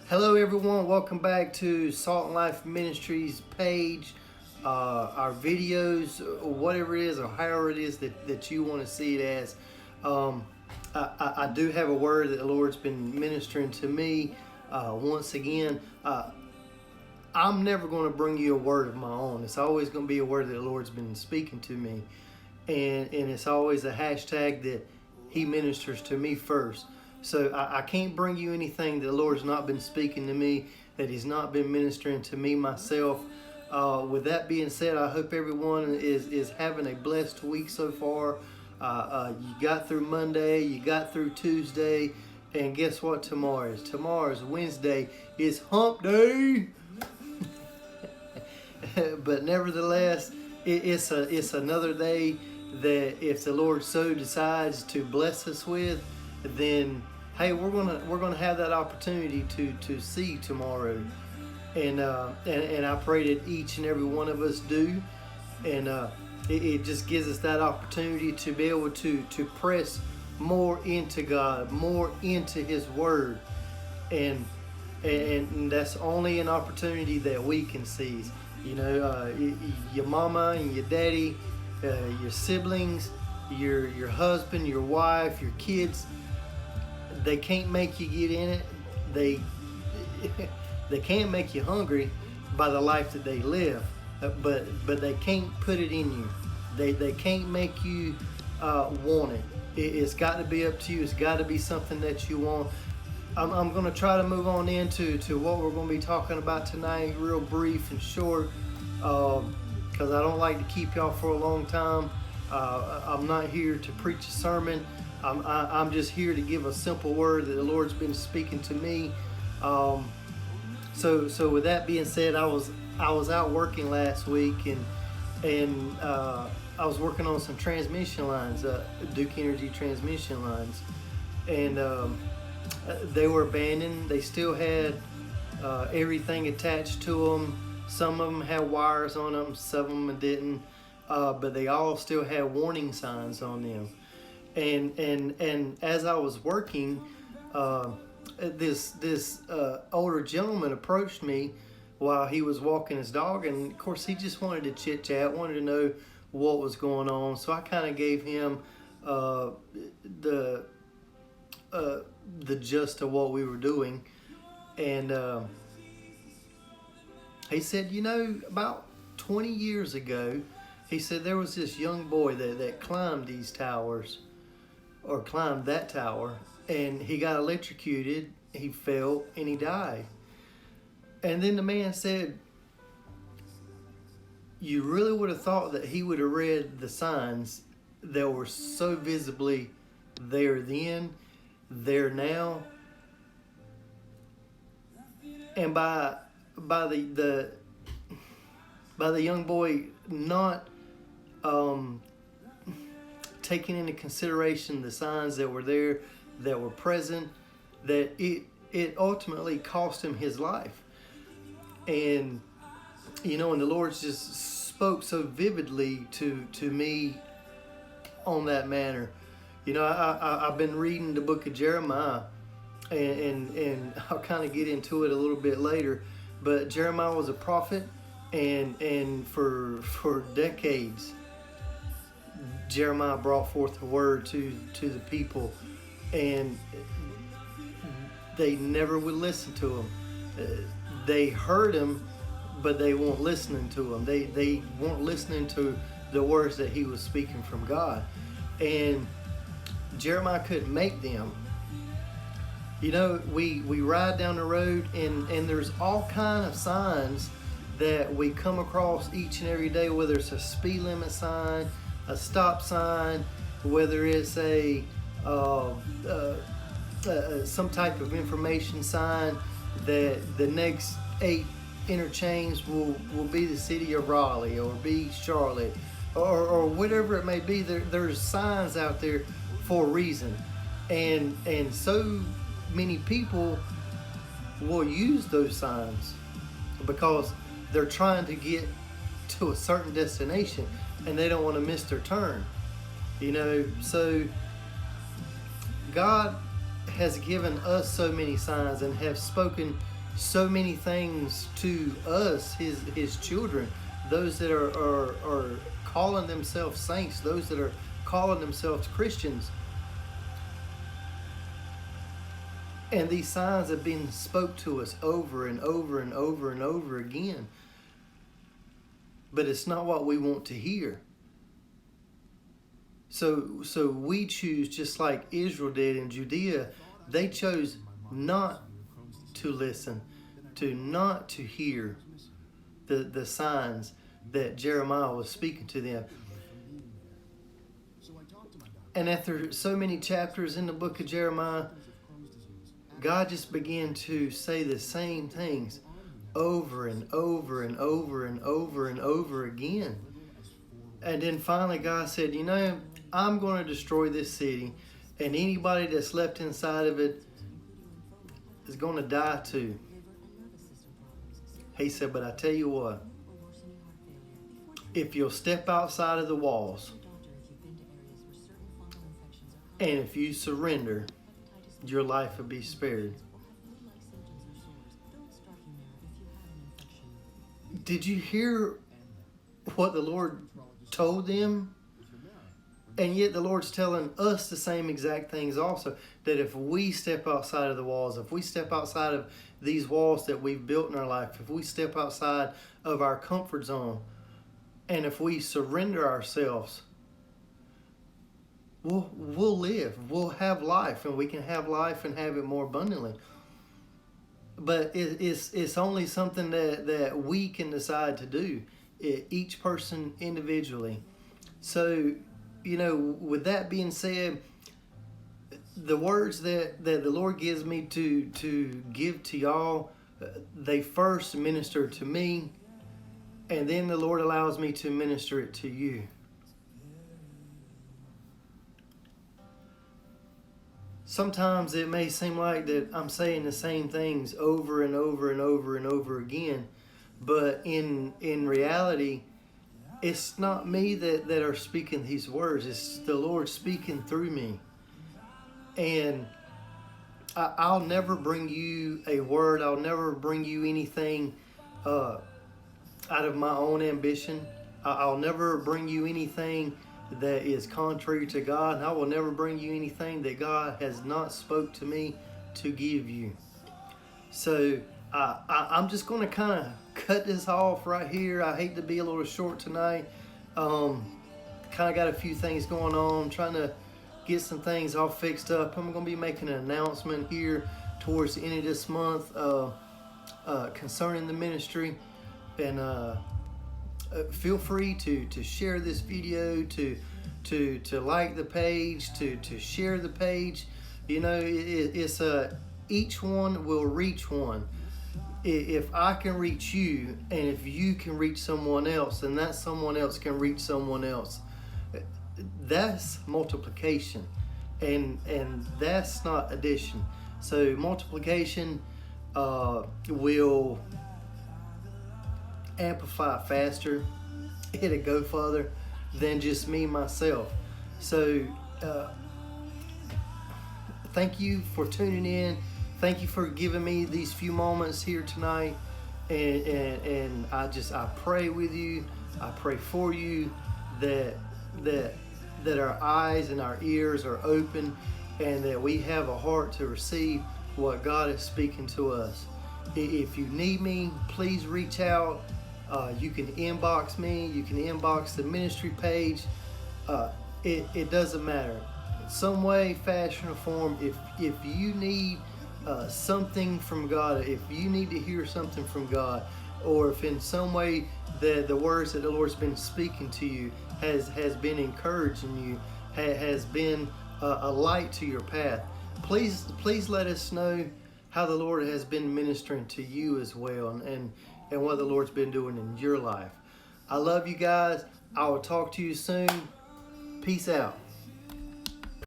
Hello, everyone. Welcome back to Salt and Life Ministries page. Our videos, whatever it is, or however it is that you want to see it as. I do have a word that the Lord's been ministering to me once again. I'm never going to bring you a word of my own. It's always going to be a word that the Lord's been speaking to me. And it's always a hashtag that He ministers to me first. So I can't bring you anything that the Lord's not been speaking to me, that He's not been ministering to me myself. With that being said, I hope everyone is having a blessed week so far. You got through Monday, you got through Tuesday, and guess what tomorrow is? Tomorrow is Wednesday. It's hump day. But nevertheless, it's another day that if the Lord so decides to bless us with, then hey, we're gonna have that opportunity to see tomorrow, and I pray that each and every one of us do, and it just gives us that opportunity to be able to press more into God, more into His Word, and that's only an opportunity that we can seize. You know, your mama and your daddy, your siblings, your husband, your wife, your kids. They can't make you get in it. They can't make you hungry by the life that they live, but they can't put it in you. They can't make you want it. It's got to be up to you. It's got to be something that you want. I'm going to try to move on into what we're going to be talking about tonight, real brief and short, because I don't like to keep y'all for a long time. I'm not here to preach a sermon. I'm just here to give a simple word that the Lord's been speaking to me. So with that being said, I was out working last week, and I was working on some transmission lines, Duke Energy transmission lines, and they were abandoned. They still had everything attached to them. Some of them had wires on them, some of them didn't, but they all still had warning signs on them. And as I was working, this older gentleman approached me while he was walking his dog, and of course he just wanted to chit chat, wanted to know what was going on. So I kind of gave him the gist of what we were doing, and he said, you know, about 20 years ago, he said there was this young boy that climbed these towers, or climbed that tower, and he got electrocuted, he fell, and he died. And then the man said, you really would have thought that he would have read the signs that were so visibly there then, there now, and by the young boy not taking into consideration the signs that were there, that were present, that it ultimately cost him his life. And you know, and the Lord just spoke so vividly to me on that matter. You know, I've been reading the book of Jeremiah, and I'll kind of get into it a little bit later, but Jeremiah was a prophet, and for decades Jeremiah brought forth a word to the people, and they never would listen to him. They heard him, but they weren't listening to him. They weren't listening to the words that he was speaking from God, and Jeremiah couldn't make them. You know, we ride down the road, and there's all kind of signs that we come across each and every day, whether it's a speed limit sign, a stop sign, whether it's some type of information sign that the next 8 interchange will be the city of Raleigh, or be Charlotte, or whatever it may be. There's signs out there for a reason, and so many people will use those signs because they're trying to get to a certain destination, and they don't want to miss their turn. You know, so God has given us so many signs and have spoken so many things to us, his children, those that are calling themselves saints, those that are calling themselves Christians. And these signs have been spoke to us over and over and over and over again. But it's not what we want to hear. So we choose, just like Israel did in Judea, they chose not to listen, not to hear the signs that Jeremiah was speaking to them. And after so many chapters in the book of Jeremiah, God just began to say the same things over and over and over and over and over again. And then finally God said, you know, I'm going to destroy this city, and anybody that's left inside of it is going to die too. He said, but I tell you what, if you'll step outside of the walls, and if you surrender, your life will be spared. Did you hear what the Lord told them? And yet the Lord's telling us the same exact things also. That if we step outside of the walls, if we step outside of these walls that we've built in our life, if we step outside of our comfort zone, and if we surrender ourselves, we'll live. We'll have life, and we can have life and have it more abundantly. But it's only something that we can decide to do, each person individually. So, you know, with that being said, the words that the Lord gives me to give to y'all, they first minister to me, and then the Lord allows me to minister it to you. Sometimes it may seem like that I'm saying the same things over and over and over and over again, but in reality, it's not me that are speaking these words. It's the Lord speaking through me. And I'll never bring you a word. I'll never bring you anything out of my own ambition. I'll never bring you anything that is contrary to God. And I will never bring you anything that God has not spoke to me to give you. So I'm just going to kind of cut this off right here. I hate to be a little short tonight. Kind of got a few things going on, trying to get some things all fixed up. I'm going to be making an announcement here towards the end of this month concerning the ministry. And feel free to share this video, to like the page, to share the page. You know, it's each one will reach one. If I can reach you, and if you can reach someone else, then that someone else can reach someone else. That's multiplication, and that's not addition. So multiplication will amplify faster. It'll go further than just me myself. So thank you for tuning in. Thank you for giving me these few moments here tonight, and I pray with you. I pray for you that our eyes and our ears are open, and that we have a heart to receive what God is speaking to us. If you need me, please reach out. You can inbox me. You can inbox the ministry page. It doesn't matter. Some way, fashion, or form. If you need something from God, if you need to hear something from God, or if in some way the words that the Lord's been speaking to you has been encouraging you, has been a light to your path, please let us know how the Lord has been ministering to you as well, and what the Lord's been doing in your life. I love you guys. I will talk to you soon. Peace out.